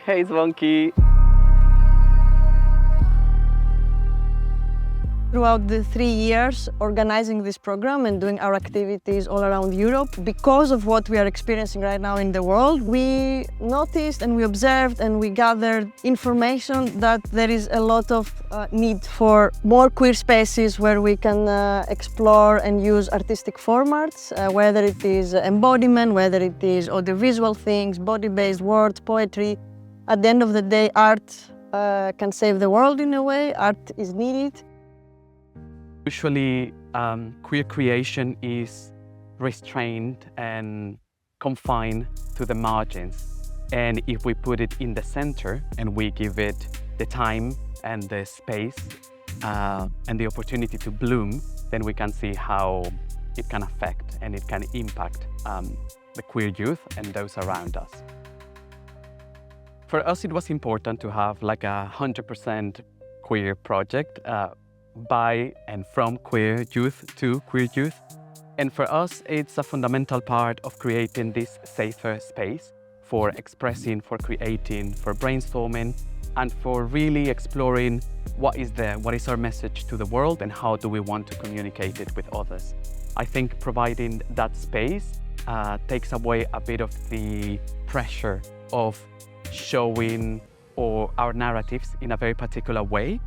Hey, Zvonky. Throughout the 3 years organizing this program and doing our activities all around Europe, because of what we are experiencing right now in the world, we noticed and we observed and we gathered information that there is a lot of need for more queer spaces where we can explore and use artistic formats, whether it is embodiment, whether it is audiovisual things, body-based words, poetry. At the end of the day, art can save the world in a way. Art is needed. Usually, queer creation is restrained and confined to the margins. And if we put it in the center and we give it the time and the space and the opportunity to bloom, then we can see how it can affect and it can impact the queer youth and those around us. For us, it was important to have like a 100% queer project. By and from queer youth to queer youth. And for us, it's a fundamental part of creating this safer space for expressing, for creating, for brainstorming, and for really exploring what is our message to the world and how do we want to communicate it with others. I think providing that space takes away a bit of the pressure of showing our narratives in a very particular way.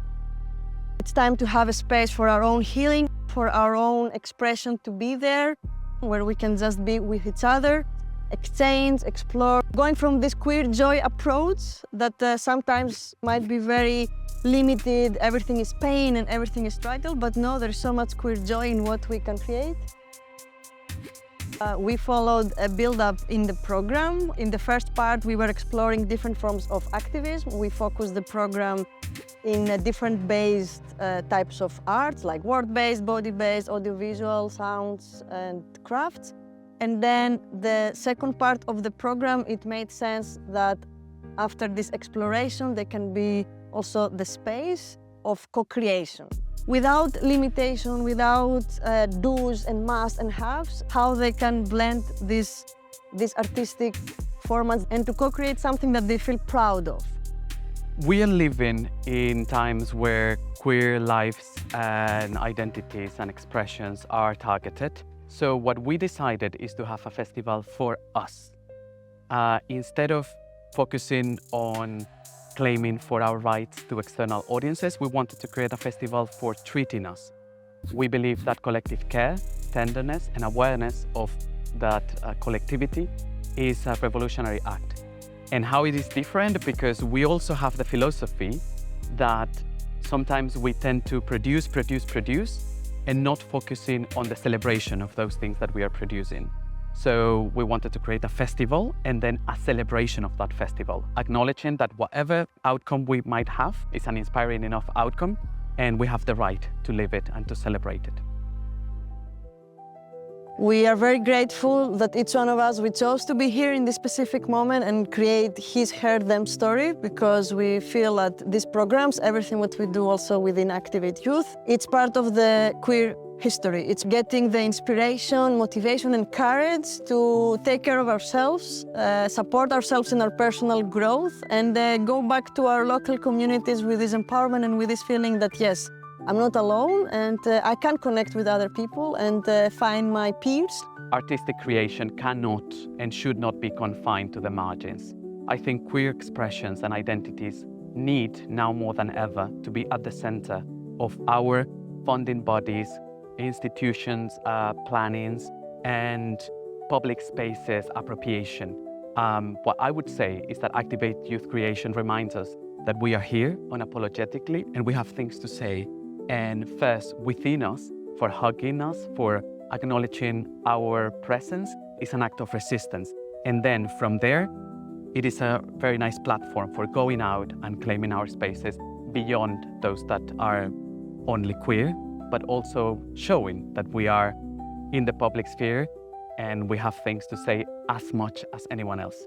It's time to have a space for our own healing, for our own expression to be there, where we can just be with each other, exchange, explore. Going from this queer joy approach that sometimes might be very limited, everything is pain and everything is struggle, but no, there's so much queer joy in what we can create. We followed a build-up in the program. In the first part, we were exploring different forms of activism. We focused the program in different based types of arts, like word-based, body-based, audiovisual, sounds, and crafts. And then the second part of the program, it made sense that after this exploration, there can be also the space of co-creation. Without limitation, without do's and musts and haves, how they can blend these artistic formats and to co-create something that they feel proud of. We are living in times where queer lives and identities and expressions are targeted. So what we decided is to have a festival for us. Instead of focusing on claiming for our rights to external audiences, we wanted to create a festival for treating us. We believe that collective care, tenderness, and awareness of that collectivity is a revolutionary act. And how it is different, because we also have the philosophy that sometimes we tend to produce, and not focusing on the celebration of those things that we are producing. So we wanted to create a festival and then a celebration of that festival, acknowledging that whatever outcome we might have is an inspiring enough outcome, and we have the right to live it and to celebrate it. We are very grateful that each one of us, we chose to be here in this specific moment and create his, her, them story, because we feel that these programs, everything what we do also within Activate Youth, it's part of the queer history. It's getting the inspiration, motivation, and courage to take care of ourselves, support ourselves in our personal growth, and go back to our local communities with this empowerment and with this feeling that, yes, I'm not alone and I can connect with other people and find my peers. Artistic creation cannot and should not be confined to the margins. I think queer expressions and identities need, now more than ever, to be at the center of our funding bodies, institutions, plannings, and public spaces appropriation. What I would say is that Activate Youth Creation reminds us that we are here unapologetically and we have things to say. And first, within us, for hugging us, for acknowledging our presence, is an act of resistance. And then from there, it is a very nice platform for going out and claiming our spaces beyond those that are only queer, but also showing that we are in the public sphere and we have things to say as much as anyone else.